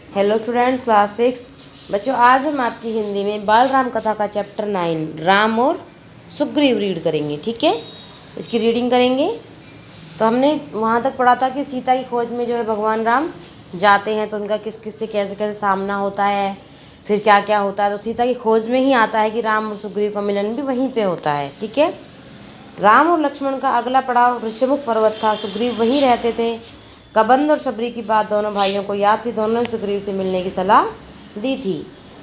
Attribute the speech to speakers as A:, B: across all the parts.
A: Hello students, class 6। बच्चों, आज हम आपकी हिंदी में बाल राम कथा का चैप्टर 9 राम और सुग्रीव रीड करेंगे। ठीक है, इसकी रीडिंग करेंगे। तो हमने वहाँ तक पढ़ा था कि सीता की खोज में जो है भगवान राम जाते हैं तो उनका किस किस से कैसे कैसे सामना होता है, फिर क्या क्या होता है। तो सीता की खोज में ही आता है कि राम और सुग्रीव का मिलन भी वहीं पे होता है। ठीक है, राम और लक्ष्मण का अगला पड़ाव ऋषिमुख पर्वत था। सुग्रीव वहीं रहते थे। कबंध और सबरी की बात दोनों भाइयों को याद थी। दोनों ने सुग्रीव से मिलने की सलाह दी थी।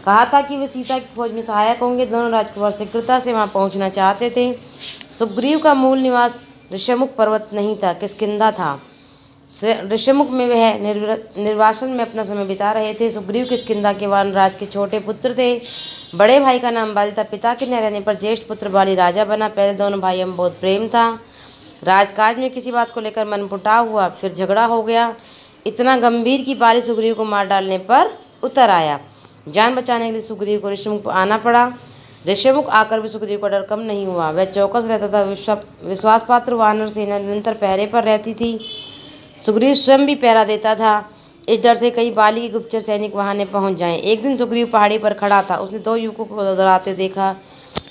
A: कहा था कि वे सीता की खोज में सहायक होंगे। दोनों राजकुमार शीघ्रता से वहां पहुंचना चाहते थे। सुग्रीव का मूल निवास ऋषिमुख पर्वत नहीं था, किष्किंधा था। ऋषिमुख में वह निर्वासन में अपना समय बिता रहे थे। सुग्रीव किष्किंधा के वानराज के छोटे पुत्र थे। बड़े भाई का नाम बाली था। पिता के न रहने पर ज्येष्ठ पुत्र बाली राजा बना। पहले दोनों भाइयों में बहुत प्रेम था। राजकाज में किसी बात को लेकर मनमुटाव हुआ, फिर झगड़ा हो गया। इतना गंभीर कि बाली सुग्रीव को मार डालने पर उतर आया। जान बचाने के लिए सुग्रीव को ऋषिमुख आना पड़ा। ऋषिमुख आकर भी सुग्रीव का डर कम नहीं हुआ। वह चौकस रहता था। विश्वास पात्र वानर सेना निरंतर पहरे पर रहती थी। सुग्रीव स्वयं भी पहरा देता था, इस डर से कई बाली के गुप्तचर सैनिक वहां न पहुंच जाएं। एक दिन सुग्रीव पहाड़ी पर खड़ा था। उसने दो युवकों को डराते देखा।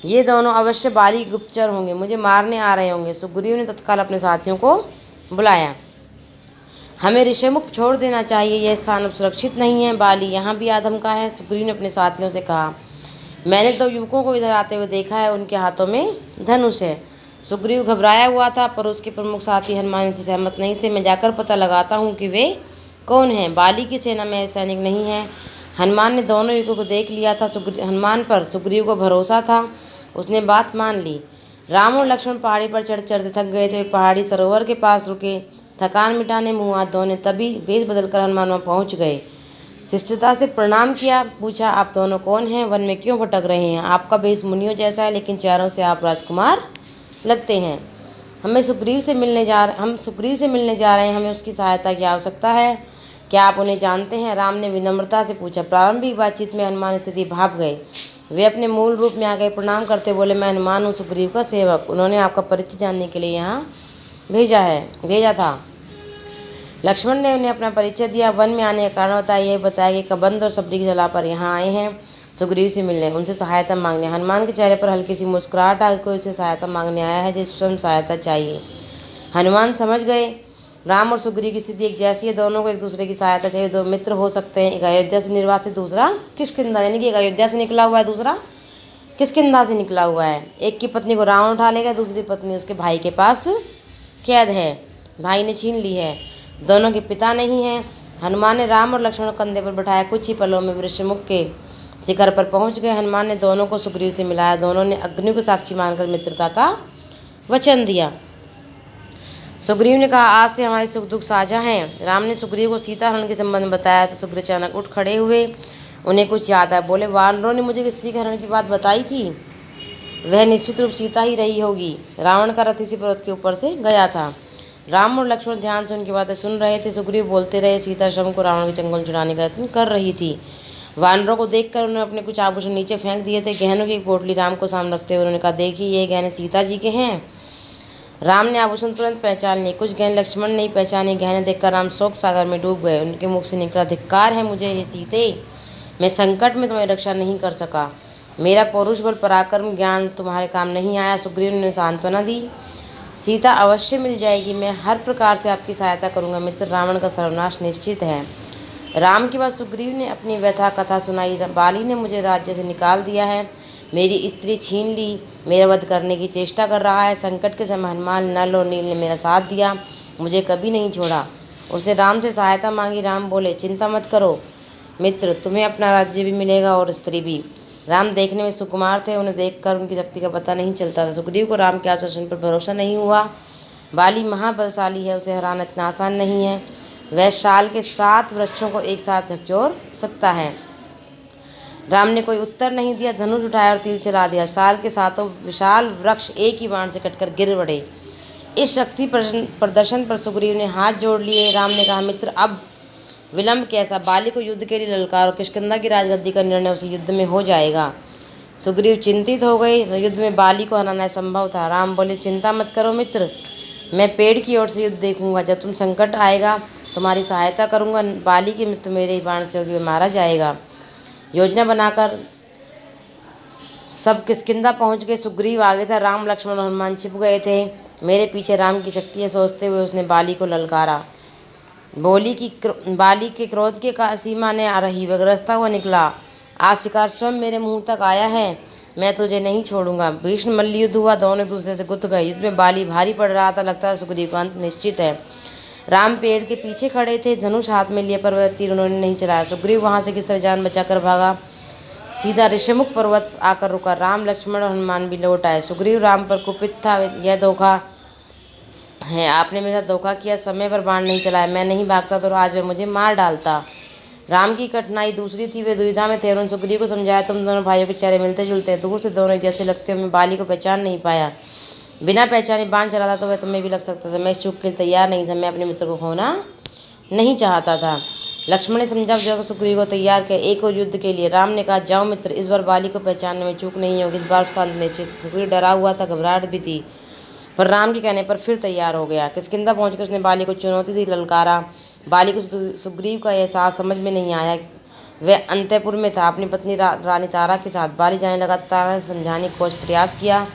A: ये दोनों अवश्य बाली गुप्तचर होंगे, मुझे मारने आ रहे होंगे। सुग्रीव ने तत्काल अपने साथियों को बुलाया। हमें ऋषिमुख छोड़ देना चाहिए, यह स्थान अब सुरक्षित नहीं है। बाली यहाँ भी आधमका है। सुग्रीव ने अपने साथियों से कहा, मैंने दो युवकों को इधर आते हुए देखा है, उनके हाथों में धनुष है। सुग्रीव घबराया हुआ था, पर उसके प्रमुख साथी हनुमान से सहमत नहीं थे। मैं जाकर पता लगाता हूँ कि वे कौन हैं। बाली की सेना में सैनिक नहीं है। हनुमान ने दोनों युवकों को देख लिया था। हनुमान पर सुग्रीव को भरोसा था। उसने बात मान ली। राम और लक्ष्मण पहाड़ी पर चढ़ते थक गए थे। पहाड़ी सरोवर के पास रुके, थकान मिटाने मुँह हाथ धोने। तभी वेश बदलकर हनुमान वहाँ पहुँच गए। शिष्टता से प्रणाम किया। पूछा, आप दोनों कौन हैं? वन में क्यों भटक रहे हैं? आपका वेश मुनियों जैसा है, लेकिन चेहरों से आप राजकुमार लगते हैं। हम सुग्रीव से मिलने जा रहे हैं। हमें उसकी सहायता की आवश्यकता है। क्या आप उन्हें जानते हैं? राम ने विनम्रता से पूछा। प्रारंभिक बातचीत में हनुमान स्थिति भाप गए। वे अपने मूल रूप में आ गए। प्रणाम करते बोले, मैं हनुमान हूँ, सुग्रीव का सेवक। उन्होंने आपका परिचय जानने के लिए यहाँ भेजा था। लक्ष्मण ने उन्हें अपना परिचय दिया। वन में आने का कारण बताया। यह बताया कि कबंध और सबरी की सलाह पर यहाँ आए हैं सुग्रीव से मिलने, उनसे सहायता मांगने। हनुमान के चेहरे पर हल्की सी मुस्कुराहट आ गई। कोई उसे सहायता मांगने आया है जिसे स्वयं सहायता चाहिए। हनुमान समझ गए, राम और सुग्रीव की स्थिति एक जैसी है। दोनों को एक दूसरे की सहायता चाहिए। दो मित्र हो सकते हैं, एक अयोध्या से निर्वासित, दूसरा किष्किंधा। यानी कि एक अयोध्या से निकला हुआ है, दूसरा किष्किंधा से निकला हुआ है। एक की पत्नी को रावण उठा लेगा, दूसरी पत्नी उसके भाई के पास कैद है, भाई ने छीन ली है। दोनों के पिता नहीं हैं। हनुमान ने राम और लक्ष्मण को कंधे पर बैठाया। कुछ ही पलों में ऋषिमुख के शिखर पर पहुंच गए। हनुमान ने दोनों को सुग्रीव से मिलाया। दोनों ने अग्नि को साक्षी मानकर मित्रता का वचन दिया। सुग्रीव ने कहा, आज से हमारी सुख दुख साझा हैं। राम ने सुग्रीव को सीता हरण के संबंध में बताया तो सुग्रीव अचानक उठ खड़े हुए। उन्हें कुछ याद आया। बोले, वानरों ने मुझे स्त्री के हरण की बात बताई थी। वह निश्चित रूप सीता ही रही होगी। रावण का रथ इसी पर्वत के ऊपर से गया था। राम और लक्ष्मण ध्यान से उनकी बातें सुन रहे थे। सुग्रीव बोलते रहे, सीता श्रम को रावण के चंगुल छुड़ाने का यत्न कर रही थी। वानरों को देखकर उन्होंने अपने कुछ आभूषण नीचे फेंक दिए थे। गहनों की एक पोटली राम को सामने रखते हुए उन्होंने कहा, देखिए, ये गहने सीता जी के हैं। राम ने आभूषण तुरंत पहचान लिए। कुछ गहने लक्ष्मण नहीं पहचाने। गहने देखकर राम शोक सागर में डूब गए। उनके मुख से निकला, धिक्कार है मुझे हे सीते, मैं संकट में तुम्हारी रक्षा नहीं कर सका। मेरा पौरुष बल पराक्रम ज्ञान तुम्हारे काम नहीं आया। सुग्रीव ने सांत्वना दी, सीता अवश्य मिल जाएगी। मैं हर प्रकार से आपकी सहायता करूंगा। मित्र, रावण का सर्वनाश निश्चित है। राम के बाद सुग्रीव ने अपनी व्यथा कथा सुनाई। बाली ने मुझे राज्य से निकाल दिया है, मेरी स्त्री छीन ली, मेरा वध करने की चेष्टा कर रहा है। संकट के समय हनुमान, नल और नील ने मेरा साथ दिया, मुझे कभी नहीं छोड़ा। उसने राम से सहायता मांगी। राम बोले, चिंता मत करो मित्र, तुम्हें अपना राज्य भी मिलेगा और स्त्री भी। राम देखने में सुकुमार थे। उन्हें देखकर उनकी शक्ति का पता नहीं चलता था। सुग्रीव को राम के आश्वासन पर भरोसा नहीं हुआ। बाली महाबलशाली है, उसे हराना इतना आसान नहीं है। वह साल के 7 वृक्षों को एक साथ झकझोर सकता है। राम ने कोई उत्तर नहीं दिया। धनुष उठाया और तीर चला दिया। साल के 7 विशाल वृक्ष एक ही बाण से कटकर गिर पड़े। इस शक्ति प्रदर्शन पर सुग्रीव ने हाथ जोड़ लिए। राम ने कहा, मित्र, अब विलंब कैसा? बाली को युद्ध के लिए ललकारो। किष्किंधा की राजगद्दी का निर्णय उसी युद्ध में हो जाएगा। सुग्रीव चिंतित हो गए। युद्ध में बाली को हराना संभव था। राम बोले, चिंता मत करो मित्र, मैं पेड़ की ओर से युद्ध देखूंगा। जब तुम संकट आएगा तुम्हारी सहायता करूँगा, बाली की मृत्यु मेरे ही बाण से होगी, वह मारा जाएगा। योजना बनाकर सब किष्किंधा पहुँच गए। सुग्रीव आगे था, राम लक्ष्मण और हनुमान छिप गए थे। मेरे पीछे राम की शक्ति है सोचते हुए उसने बाली को ललकारा। बाली के क्रोध के सीमा ने आ रही, वह गरजता हुआ निकला, आज शिकार स्वयं मेरे मुंह तक आया है, मैं तुझे नहीं छोड़ूंगा। भीषण मल्ल युद्ध हुआ, दोनों दूसरे से गुथ गए। युद्ध में बाली भारी पड़ रहा था, लगता है सुग्रीव का अंत निश्चित है। राम पेड़ के पीछे खड़े थे, धनुष हाथ में लिए, पर वह तीर उन्होंने नहीं चलाया। सुग्रीव वहां से किस तरह जान बचाकर भागा, सीधा ऋषिमुख पर्वत आकर रुका। राम लक्ष्मण और हनुमान भी लौट आए। सुग्रीव राम पर कुपित था, यह धोखा है, आपने मेरे साथ धोखा किया, समय पर बाण नहीं चलाया, मैं नहीं भागता तो आज वह मुझे मार डालता। राम की कठिनाई दूसरी थी, वे दुविधा में थे। उन्होंने सुग्रीव को समझाया, तुम दोनों भाइयों के चेहरे मिलते जुलते हैं, दूर से दोनों जैसे लगते हो, मैं बाली को पहचान नहीं पाया, बिना पहचाने बाण चलाता तो वह तुम्हें भी लग सकता था, मैं इस चूक के लिए तैयार नहीं था, मैं अपने मित्र को खोना नहीं चाहता था। लक्ष्मण ने समझा जो सुग्रीव को तैयार किया एक और युद्ध के लिए। राम ने कहा, जाओ मित्र, इस बार बाली को पहचानने में चूक नहीं होगी, इस बार उसका अंत निश्चित। सुग्रीव डरा हुआ था, घबराहट भी थी, पर राम के कहने पर फिर तैयार हो गया। किष्किंधा पहुंचकर उसने बाली को चुनौती दी, ललकारा। बाली को सुग्रीव का एहसास समझ में नहीं आया, वह अंतःपुर में था अपनी पत्नी रानी तारा के साथ। बाली जाने लगा, तारा ने समझाने की कोशिश प्रयास किया,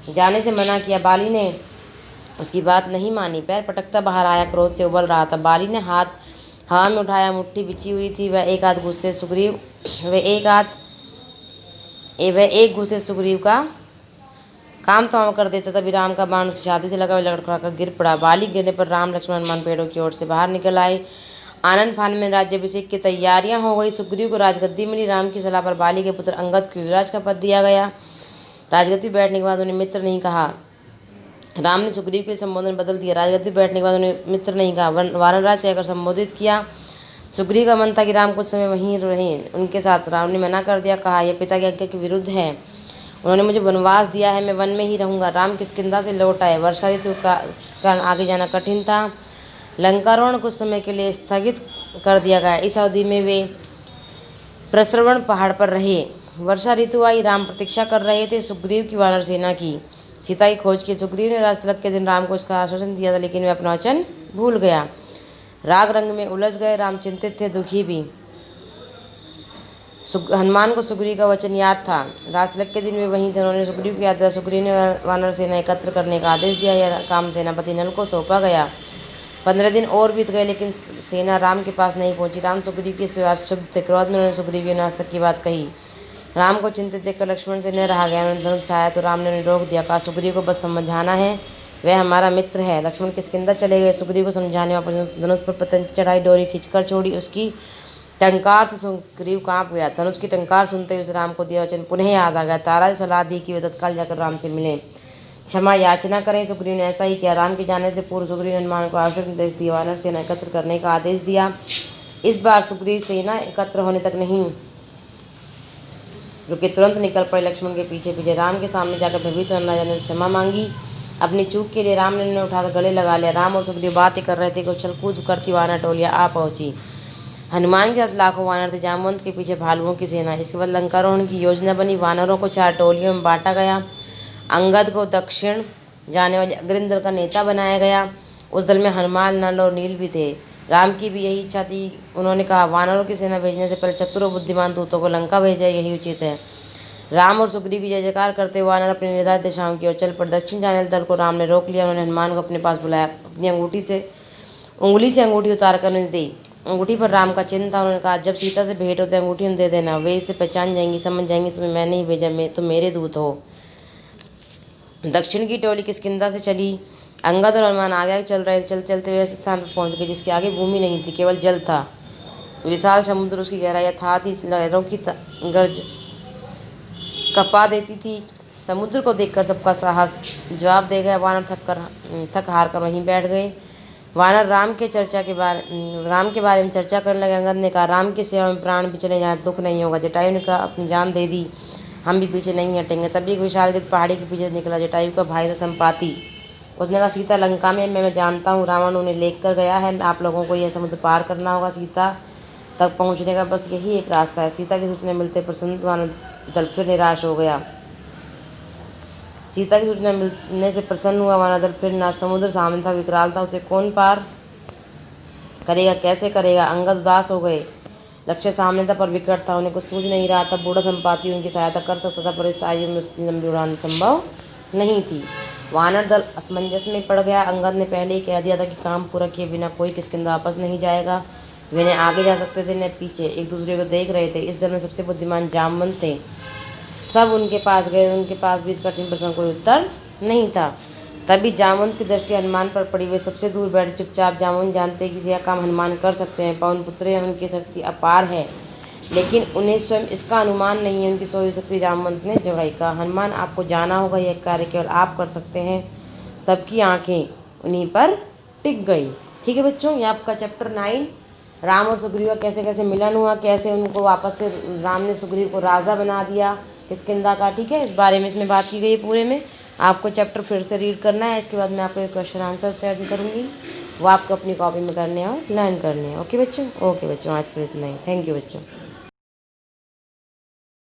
A: जाने से मना किया, बाली ने उसकी बात नहीं मानी, पैर पटकता बाहर आया, क्रोध से उबल रहा था। बाली ने हाथ हवा में उठाया, मुट्ठी बिछी हुई थी, वह एक घूसे सुग्रीव का काम तमाम कर देता। तभी राम का बाण उसकी छाती से लगा, वह लड़खड़ाकर गिर पड़ा। बाली गिरने पर राम लक्ष्मण हनुमान पेड़ों की ओर से बाहर निकल आए। आनंद फान में राज्याभिषेक की तैयारियां हो गई। सुग्रीव को राजगद्दी मिली। राम की सलाह पर बाली के पुत्र अंगद को युवराज का पद दिया गया। राजगद्दी बैठने के बाद उन्हें मित्र नहीं कहा। राम ने सुग्रीव के संबोधन बदल दिया, राजगद्दी बैठने के बाद उन्हें मित्र नहीं कहा, वानरराज कहकर संबोधित किया। सुग्रीव का मन था कि राम कुछ समय वहीं रहें उनके साथ। राम ने मना कर दिया, कहा, यह पिता की आज्ञा के विरुद्ध है, उन्होंने मुझे वनवास दिया है, मैं वन में ही रहूंगा। राम किष्किंधा से लौट आए। वर्षा ऋतु का कारण आगे जाना कठिन था। लंकारोहण कुछ समय के लिए स्थगित कर दिया गया। इस अवधि में वे प्रसरवण पहाड़ पर रहे। वर्षा ऋतु आई, राम प्रतीक्षा कर रहे थे सुग्रीव की वानर सेना की। सीता की खोज की। सुग्रीव ने राजतिलक के दिन राम को इसका आश्वासन दिया था, लेकिन वह अपना वचन भूल गया। राग रंग में उलझ गए। राम चिंतित थे, दुखी भी। हनुमान को सुग्रीव का वचन याद था। राजतिलक के दिन वे वहीं थे, उन्होंने सुग्रीव की याद दिया। सुग्रीव ने वानर सेना एकत्र करने का आदेश दिया। यह काम सेनापति नल को सौंपा गया। 15 दिन और बीत गए, लेकिन सेना राम के पास नहीं पहुंची। राम सुग्रीव के सिवाय शुभ थे। क्रोध में उन्होंने सुग्रीव के नाश तक की बात कही। राम को चिंतित देखकर लक्ष्मण से न रहा गया। उन्होंने धनुष उठाया तो राम ने उन्हें रोक दिया, कहा, सुग्रीव को बस समझाना है, वह हमारा मित्र है। लक्ष्मण किष्किंधा चले गए। सुग्रीव को समझाने वापस धनुष पर पतंग चढ़ाई, डोरी खींचकर छोड़ी। उसकी टंकार से सुग्रीव कांप गया। धनुष की टंकार सुनते ही उसे राम को दिया वचन पुनः याद आ गया। तारा ने सलाह दी कि वे तत्काल जाकर राम से मिलें, क्षमा याचना करें। सुग्रीव ने ऐसा ही किया। राम के जाने से पूर्व सुग्रीव ने हनुमान को आवश्यक निर्देश दिया, वानर सेना एकत्र करने का आदेश दिया। इस बार सुग्रीव सेना एकत्र होने तक नहीं रुके, तुरंत निकल पड़े लक्ष्मण के पीछे पीछे। राम के सामने जाकर भयभीत वनराजा ने क्षमा मांगी। अपनी चूक के लिए राम ने उन्हें उठाकर गले लगा लिया। राम और सुग्रीव बातें कर रहे थे कि उछल कूद करती वानर टोलियां आ पहुंची। हनुमान के साथ लाखों वानर थे, जामवंत के पीछे भालुओं की सेना। इसके बाद लंकारोहण की योजना बनी। वानरों को 4 टोलियों में बांटा गया। अंगद को दक्षिण जाने वाले अग्रिम दल का नेता बनाया गया। उस दल में हनुमान, नल और नील भी थे। राम की भी यही इच्छा थी। उन्होंने कहा, वानरों की सेना भेजने से पहले चतुर और बुद्धिमान दूतों को लंका भेजा, यही उचित है। राम और सुग्रीव की जय जयकार करते हुए वानर अपनी निर्धारित दिशाओं की ओर चल पड़े। दक्षिण जाने वाले दल को राम ने रोक लिया। उन्होंने हनुमान को अपने पास बुलाया, अपनी उंगली से अंगूठी उतार कर उन्हें दी। अंगूठी पर राम का चिन्ह था। उन्होंने कहा, जब सीता से भेंट होते अंगूठी उन्हें दे देना, वे इसे पहचान जाएंगी, समझ जाएंगी तुम्हें मैं नहीं भेजा, तुम मेरे दूत हो। दक्षिण की टोली किष्किंधा से चली। अंगद और हनुमान आगे चल रहे थे। चलते चलते वे ऐसे स्थान पर पहुंच गए जिसके आगे भूमि नहीं थी, केवल जल था। विशाल समुद्र, उसकी गहराई अथाह थी, लहरों की गर्ज कपा देती थी। समुद्र को देखकर सबका साहस जवाब दे गया। वानर थक हार कर वहीं बैठ गए। वानर राम के बारे में चर्चा करने लगे। अंगद ने कहा, राम की सेवा में प्राण भी चले जाए दुख नहीं होगा। जटायु ने कहा, अपनी जान दे दी, हम भी पीछे नहीं हटेंगे। तभी एक विशाल गिद्ध पहाड़ी के पीछे से निकला। जटायु का भाई था संपाति। उसने कहा, सीता लंका में, मैं जानता हूँ, रावण उन्हें लेकर गया है, आप लोगों को यह समुद्र पार करना होगा। सीता तक पहुँचने का बस यही एक रास्ता है। सीता की सूचना मिलते प्रसन्न वानर दल फिर निराश हो गया। सीता की सूचना मिलने से प्रसन्न हुआ वानर दल फिर समुद्र सामने था, विकराल था, उसे कौन पार करेगा कैसे करेगा। अंगद उदास हो गए। लक्ष्य सामने था पर विकट था, उन्हें कुछ सूझ नहीं रहा था। बूढ़ा संपाति उनकी सहायता कर सकता था पर इस आयु में उसकी लंबी उड़ान संभव नहीं थी। वानर दल असमंजस में पड़ गया। अंगद ने पहले ही कह दिया था कि काम पूरा किए बिना कोई किष्किंधा वापस नहीं जाएगा। वे न आगे जा सकते थे न पीछे, एक दूसरे को देख रहे थे। इस दल में सबसे बुद्धिमान जामवंत थे। सब उनके पास गए, उनके पास भी इस कठिन प्रश्न का कोई उत्तर नहीं था। तभी जामवंत की दृष्टि हनुमान पर पड़ी। वे सबसे दूर बैठे चुपचाप। जामवंत जानते कि यह काम हनुमान कर सकते हैं। पवन पुत्र हैं, उनकी शक्ति अपार है, लेकिन उन्हें स्वयं इसका अनुमान नहीं है। उनकी सोई शक्ति जामवंत ने जगाई। कहा, हनुमान आपको जाना होगा, यह कार्य केवल आप कर सकते हैं। सबकी आंखें उन्हीं पर टिक गई। ठीक है बच्चों, ये आपका चैप्टर 9 राम और सुग्रीव का कैसे कैसे मिलन हुआ, कैसे उनको वापस से राम ने सुग्रीव को राजा बना दिया किष्किंधा का। ठीक है, इस बारे में इसमें बात की गई है पूरे में। आपको चैप्टर फिर से रीड करना है। इसके बाद मैं आपको एक क्वेश्चन आंसर सेंड करूँगी, वो आपको अपनी कॉपी में करने और लर्न करने हैं। ओके बच्चों, आज के लिए इतना ही। थैंक यू बच्चों।